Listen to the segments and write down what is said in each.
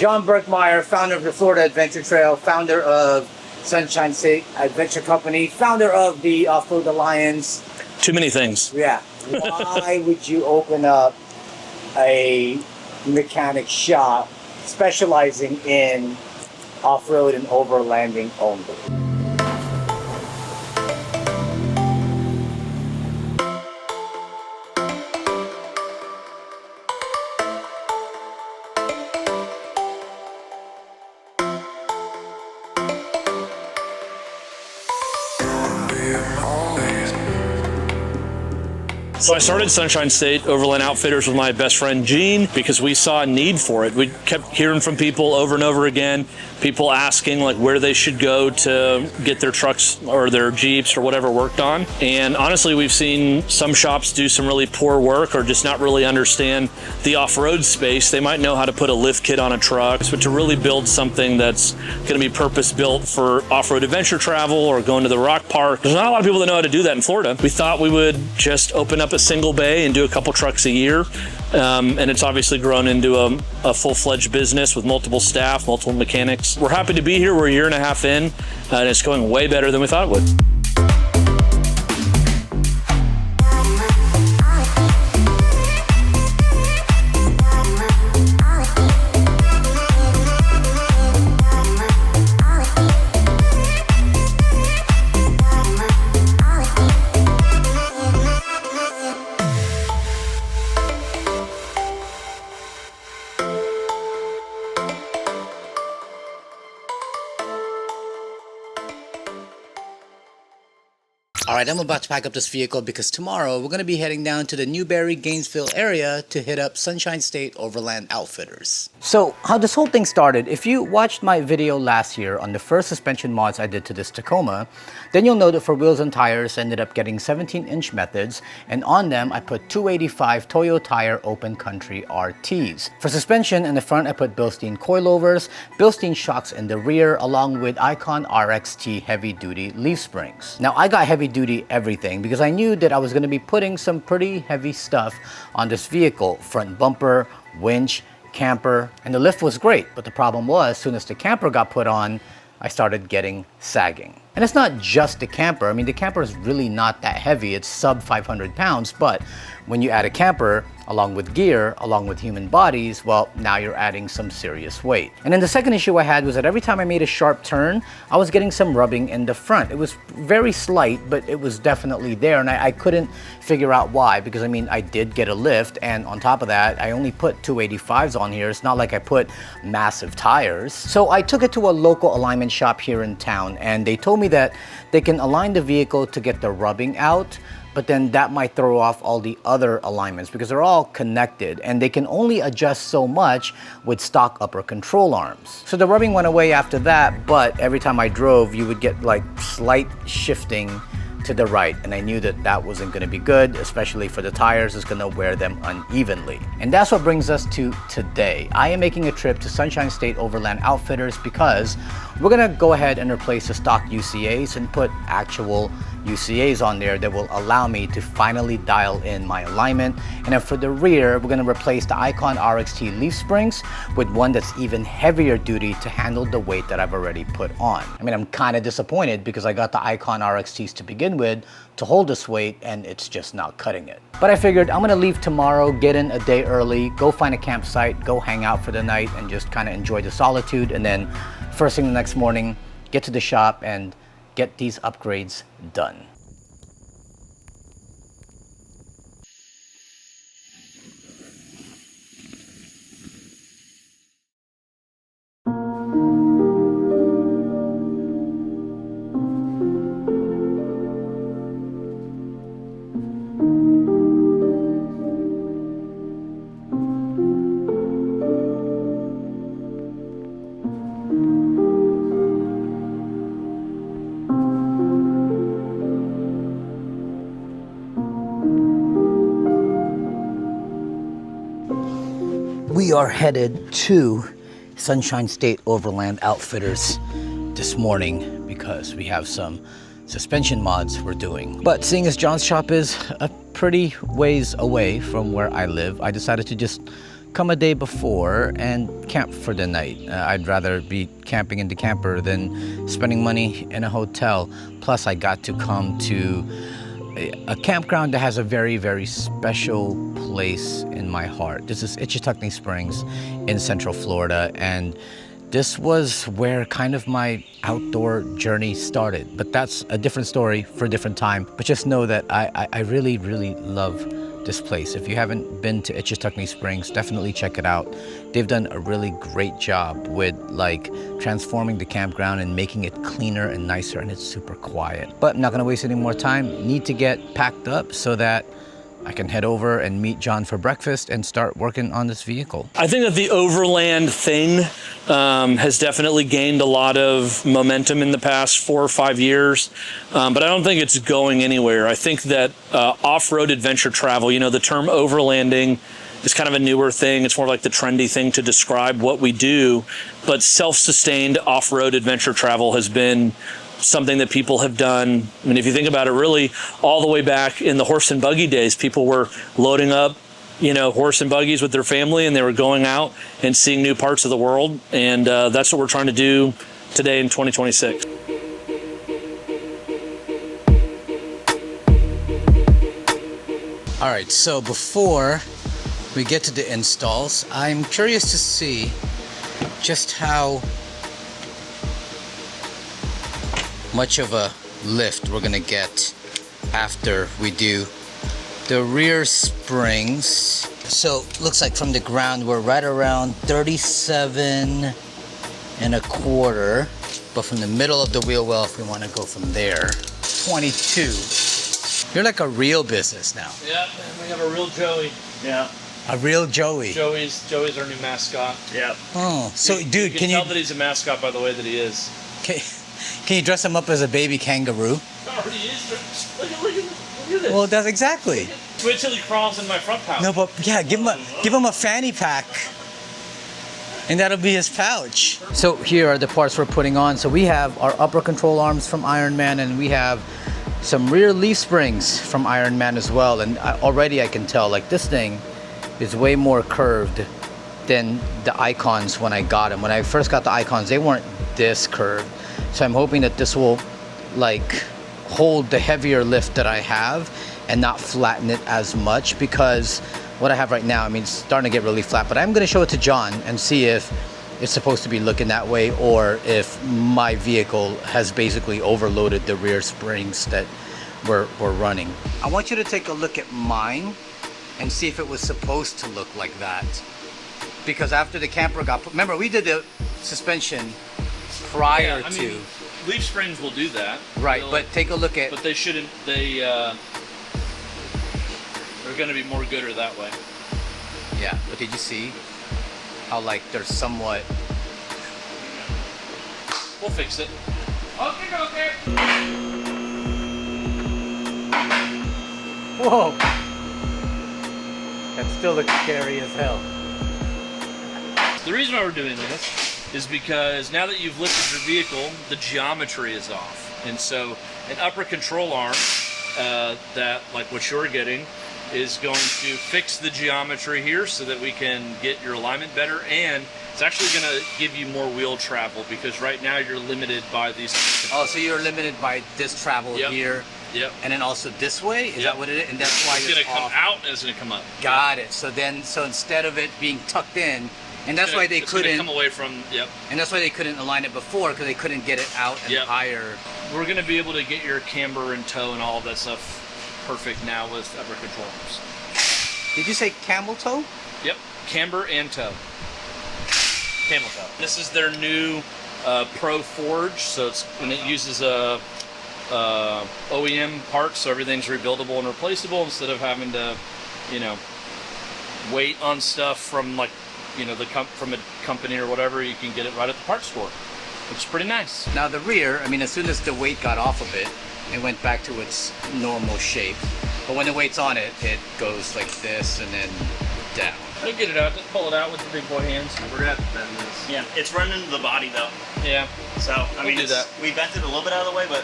John Berkmeyer, founder of the Florida Adventure Trail, founder of Sunshine State Adventure Company, founder of the Off-Road Alliance. Too many things. Yeah. Why would you open up a mechanic shop specializing in off-road and overlanding only? So I started Sunshine State Overland Outfitters with my best friend Gene because we saw a need for it. We kept hearing from people over and over again, people asking like where they should go to get their trucks or their Jeeps or whatever worked on. And honestly, we've seen some shops do some really poor work or just not really understand the off-road space. They might know how to put a lift kit on a truck, but to really build something that's going to be purpose-built for off-road adventure travel or going to the rock park. There's not a lot of people that know how to do that in Florida. We thought we would just open up a single bay and do a couple trucks a year. And it's obviously grown into a full-fledged business with multiple staff, multiple mechanics. We're happy to be here. We're a year and a half in, and it's going way better than we thought it would. All right, I'm about to pack up this vehicle because tomorrow we're going to be heading down to the Newberry, Gainesville area to hit up Sunshine State Overland Outfitters. So how this whole thing started, if you watched my video last year on the first suspension mods I did to this Tacoma, then you'll know that for wheels and tires I ended up getting 17-inch methods, and on them I put 285 Toyo Tire Open Country RTs. For suspension in the front I put Bilstein coilovers, Bilstein shocks in the rear, along with Icon RXT heavy duty leaf springs. Now I got heavy duty everything because I knew that I was going to be putting some pretty heavy stuff on this vehicle. Front bumper, winch, camper, and the lift was great, but the problem was as soon as the camper got put on, I started getting sagging. And it's not just the camper. I mean, the camper is really not that heavy. It's sub 500 pounds, but when you add a camper along with gear, along with human bodies, well, now you're adding some serious weight. And then the second issue I had was that every time I made a sharp turn, I was getting some rubbing in the front. It was very slight, but it was definitely there, and I couldn't figure out why, because I mean, I did get a lift, and on top of that, I only put 285s on here. It's not like I put massive tires. So I took it to a local alignment shop here in town, and they told me that they can align the vehicle to get the rubbing out, but then that might throw off all the other alignments because they're all connected and they can only adjust so much with stock upper control arms. So the rubbing went away after that, but every time I drove, you would get like slight shifting to the right, and I knew that that wasn't going to be good, especially for the tires. It's going to wear them unevenly. And that's what brings us to today. I am making a trip to Sunshine State Overland Outfitters because we're going to go ahead and replace the stock UCAs and put actual UCAs on there that will allow me to finally dial in my alignment. And then for the rear, we're going to replace the Icon RXT leaf springs with one that's even heavier duty to handle the weight that I've already put on. I mean, I'm kind of disappointed because I got the Icon RXTs to begin with to hold this weight and it's just not cutting it. But I figured I'm gonna leave tomorrow, get in a day early, go find a campsite, go hang out for the night and just kind of enjoy the solitude, and then first thing the next morning, get to the shop and get these upgrades done. We are headed to Sunshine State Overland Outfitters this morning because we have some suspension mods we're doing. But seeing as John's shop is a pretty ways away from where I live, I decided to just come a day before and camp for the night. I'd rather be camping in the camper than spending money in a hotel. Plus, I got to come to a campground that has a very, very special place in my heart. This is Ichetucknee Springs in Central Florida, and this was where kind of my outdoor journey started. But that's a different story for a different time. But just know that I really, really love this place. If you haven't been to Ichetucknee Springs, definitely check it out. They've done a really great job with like transforming the campground and making it cleaner and nicer, and it's super quiet. But I'm not gonna waste any more time. Need to get packed up so that I can head over and meet John for breakfast and start working on this vehicle. I think that the overland thing has definitely gained a lot of momentum in the past 4 or 5 years, but I don't think it's going anywhere. I think that off-road adventure travel, you know, the term overlanding is kind of a newer thing. It's more like the trendy thing to describe what we do, but self-sustained off-road adventure travel has been something that people have done. I mean, if you think about it, really all the way back in the horse and buggy days, people were loading up, you know, horse and buggies with their family, and they were going out and seeing new parts of the world. And that's what we're trying to do today in 2026. All right, so before we get to the installs, I'm curious to see just how much of a lift we're gonna get after we do the rear springs. So looks like from the ground we're right around 37.25, but from the middle of the wheel well, if we want to go from there, 22. You're like a real business now. Yeah, we have a real Joey. Yeah. A real Joey. Joey's our new mascot. Yeah. Oh, so dude, can you tell that he's a mascot by the way that he is? Can you dress him up as a baby kangaroo? Already is. Look at this. Well, that's exactly. Wait till he crawls in my front pouch. No, but yeah, give him a fanny pack, and that'll be his pouch. So here are the parts we're putting on. So we have our upper control arms from IRONMAN, and we have some rear leaf springs from IRONMAN as well. And already I can tell, like, this thing is way more curved than the Icons when I got them. When I first got the Icons, they weren't this curved. So I'm hoping that this will like hold the heavier lift that I have and not flatten it as much, because what I have right now, I mean, it's starting to get really flat. But I'm going to show it to John and see if it's supposed to be looking that way, or if my vehicle has basically overloaded the rear springs that we're running. I want you to take a look at mine and see if it was supposed to look like that. Because after the camper got put, remember we did the suspension prior to. Leaf springs will do that. Right, but take a look at. But they shouldn't. They're going to be more gooder that way. Yeah, but did you see how like they're somewhat? We'll fix it. Okay. Whoa, that still looks scary as hell. The reason why we're doing this is because now that you've lifted your vehicle, the geometry is off. And so an upper control arm, that like what you're getting, is going to fix the geometry here so that we can get your alignment better, and it's actually going to give you more wheel travel, because right now you're limited by these. Oh, so you're limited by this travel here. Yep. And then also this way? Is that what it is? And that's why it's going to come out and it's going to come up. Got it. So instead of it being tucked in, and that's why they couldn't come away from. And that's why they couldn't align it before, because they couldn't get it out and higher. We're going to be able to get your camber and tow and all of that stuff perfect now with upper control arms. Did you say camel toe? Yep, camber and tow. Camel toe. This is their new Pro Forge, so it uses a OEM parts, so everything's rebuildable and replaceable instead of having to, wait on stuff from from a company or whatever. You can get it right at the parts store, which is pretty nice. Now the rear, I mean, as soon as the weight got off of it, it went back to its normal shape. But when the weight's on it, it goes like this and then down. We'll get it out. Just pull it out with the big boy hands. We're gonna have to bend this. Yeah, it's running into the body though. Yeah. So we bent it a little bit out of the way, but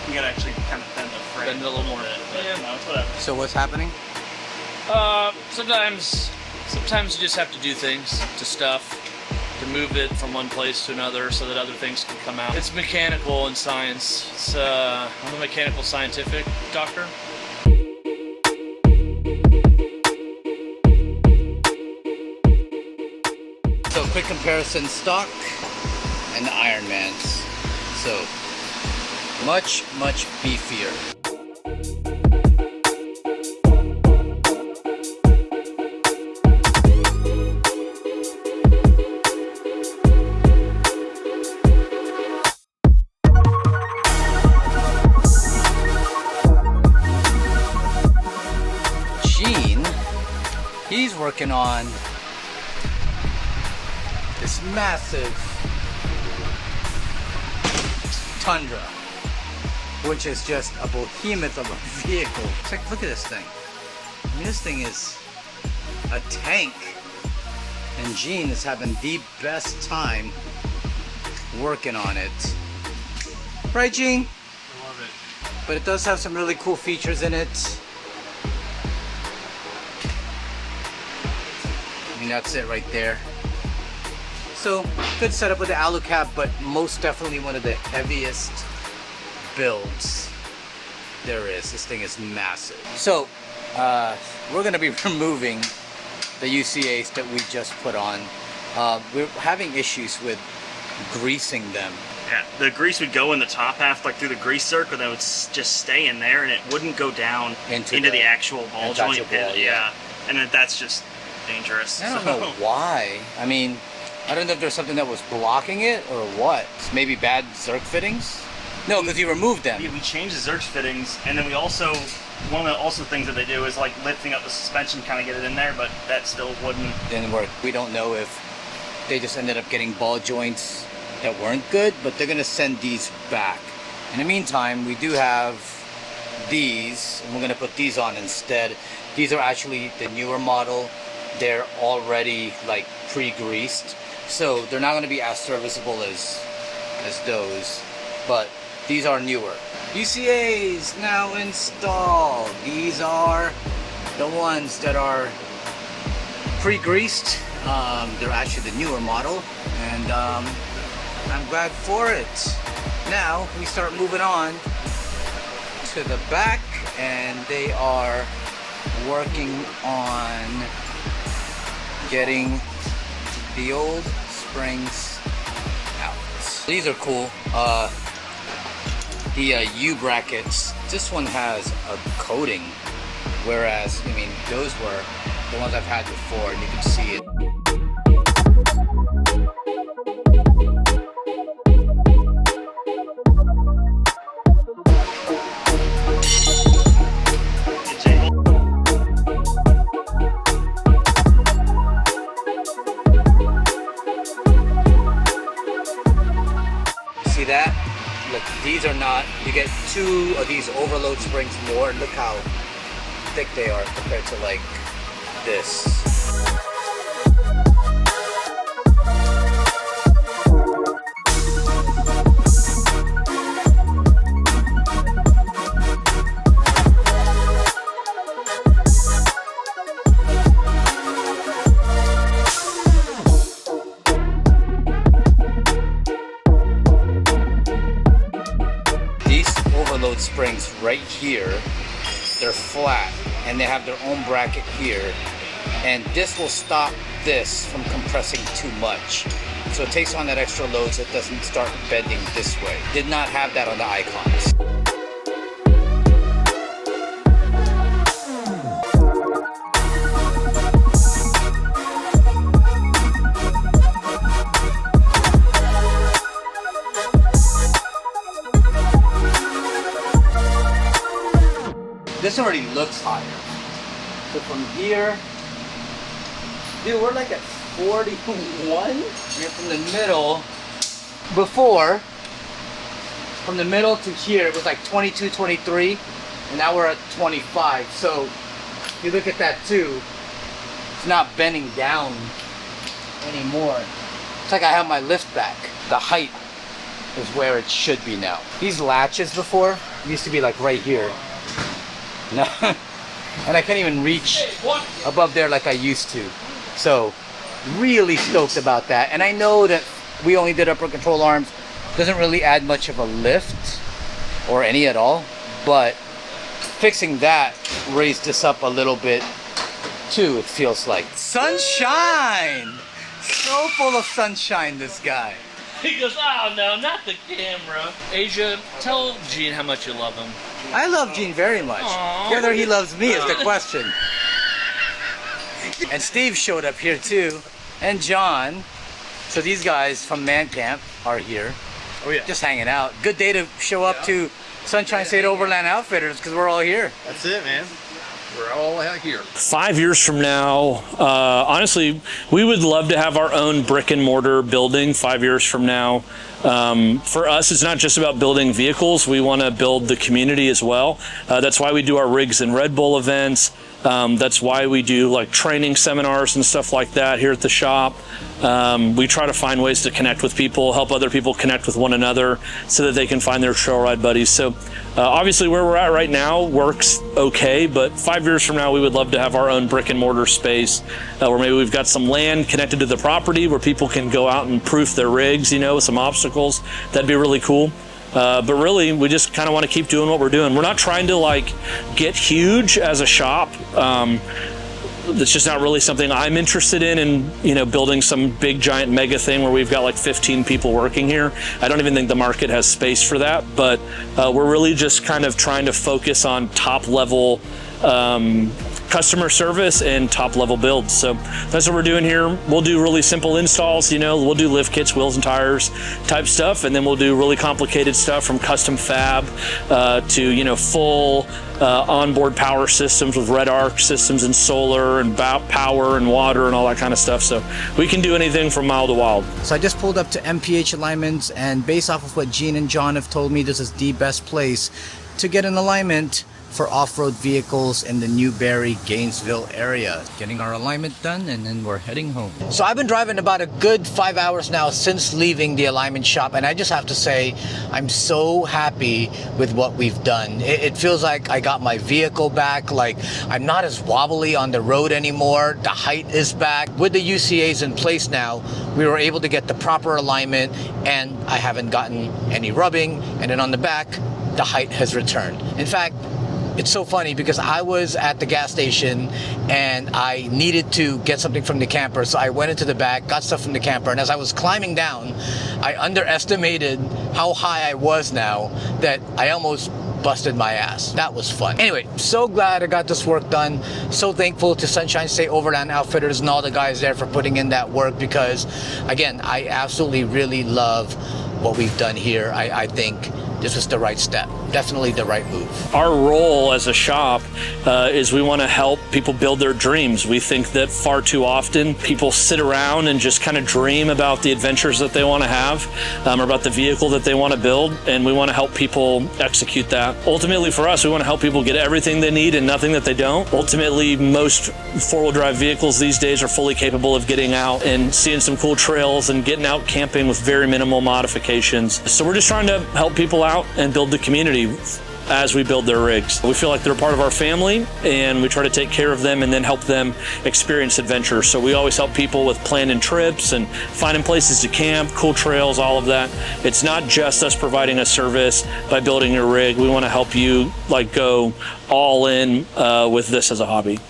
you gotta actually kind of bend the frame. Bend it a little more. Bit, but, it's whatever. So what's happening? Sometimes Sometimes you just have to do things to stuff to move it from one place to another so that other things can come out. It's mechanical in science. It's, I'm a mechanical scientific doctor. So quick comparison, stock and the Ironmans. So much beefier. He's working on this massive Tundra, which is just a behemoth of a vehicle. It's like, look at this thing. I mean, this thing is a tank, and Gene is having the best time working on it. Right, Gene? I love it. But it does have some really cool features in it. That's it right there. So good setup with the alu cap, but most definitely one of the heaviest builds there is. This thing is massive. So we're gonna be removing the UCAs that we just put on. We're having issues with greasing them. Yeah, the grease would go in the top half, like through the grease circle, that would just stay in there, and it wouldn't go down into the actual ball joint pit. Yeah, and that's just dangerous. I don't know why. I mean, I don't know if there's something that was blocking it or what. Maybe bad Zerk fittings? No, because you removed them. Yeah, we changed the Zerk fittings, and then we also, one of the things that they do is like lifting up the suspension, kind of get it in there, but that still didn't work. We don't know if they just ended up getting ball joints that weren't good, but they're gonna send these back. In the meantime, we do have these, and we're gonna put these on instead. These are actually the newer model. They're already like pre-greased, so they're not going to be as serviceable as those, but these are newer. UCAs now installed. These are the ones that are pre-greased. They're actually the newer model, and I'm glad for it. Now we start moving on to the back, and they are working on getting the old springs out. These are cool. The U brackets, this one has a coating, whereas, I mean, those were the ones I've had before, and you can see it. See that? Look, these are not, you get 2 of these overload springs more. Look how thick they are compared to like this. Overload springs right here, they're flat, and they have their own bracket here, and this will stop this from compressing too much, so it takes on that extra load so it doesn't start bending this way. Did not have that on the Icons. This already looks higher. So from here, dude, we're like at 41. And from the middle, before, from the middle to here, it was like 22, 23, and now we're at 25. So if you look at that too, it's not bending down anymore. It's like I have my lift back. The height is where it should be now. These latches before used to be like right here. No, and I can't even reach above there like I used to. So really stoked about that. And I know that we only did upper control arms. Doesn't really add much of a lift or any at all, but fixing that raised this up a little bit too, it feels like. Sunshine! So full of sunshine, this guy. He goes, oh no, not the camera. Asia, tell Gene how much you love him. I love Gene very much. Aww. Whether he loves me is the question. And Steve showed up here too, and John. So these guys from Man Camp are here. Oh yeah. Just hanging out. Good day to show up to Sunshine State Overland Outfitters because we're all here. That's it, man. We're all out here. 5 years from now, honestly, we would love to have our own brick and mortar building 5 years from now. For us, it's not just about building vehicles. We want to build the community as well. That's why we do our Rigs and Red Bull events. That's why we do like training seminars and stuff like that here at the shop. We try to find ways to connect with people, help other people connect with one another so that they can find their trail ride buddies. So obviously where we're at right now works okay, but 5 years from now we would love to have our own brick and mortar space where maybe we've got some land connected to the property where people can go out and proof their rigs, you know, with some obstacles. That'd be really cool. But really, we just kind of want to keep doing what we're doing. We're not trying to like get huge as a shop. That's just not really something I'm interested in, you know, building some big giant mega thing where we've got like 15 people working here. I don't even think the market has space for that, but we're really just kind of trying to focus on top level customer service and top level builds. So that's what we're doing here. We'll do really simple installs, you know, we'll do lift kits, wheels and tires type stuff, and then we'll do really complicated stuff from custom fab to, you know, full onboard power systems with red arc systems and solar and power and water and all that kind of stuff. So we can do anything from mild to wild. So I just pulled up to MPH Alignments, and based off of what Gene and John have told me, this is the best place to get an alignment for off-road vehicles in the Newberry, Gainesville area. Getting our alignment done, and then we're heading home. So I've been driving about a good 5 hours now since leaving the alignment shop, and I just have to say I'm so happy with what we've done. It feels like I got my vehicle back, like I'm not as wobbly on the road anymore. The height is back. With the UCAs in place now, we were able to get the proper alignment, and I haven't gotten any rubbing, and then on the back, the height has returned. In fact, it's so funny because I was at the gas station and I needed to get something from the camper. So I went into the back, got stuff from the camper, and as I was climbing down, I underestimated how high I was now that I almost busted my ass. That was fun. Anyway, so glad I got this work done. So thankful to Sunshine State Overland Outfitters and all the guys there for putting in that work because, again, I absolutely really love what we've done here. I think this was the right step. Definitely the right move. Our role as a shop is we want to help people build their dreams. We think that far too often people sit around and just kind of dream about the adventures that they want to have or about the vehicle that they want to build, and we want to help people execute that. Ultimately for us, we want to help people get everything they need and nothing that they don't. Ultimately, most four-wheel drive vehicles these days are fully capable of getting out and seeing some cool trails and getting out camping with very minimal modifications. So we're just trying to help people out and build the community as we build their rigs. We feel like they're part of our family, and we try to take care of them and then help them experience adventure. So we always help people with planning trips and finding places to camp, cool trails, all of that. It's not just us providing a service by building your rig. We want to help you like go all in with this as a hobby.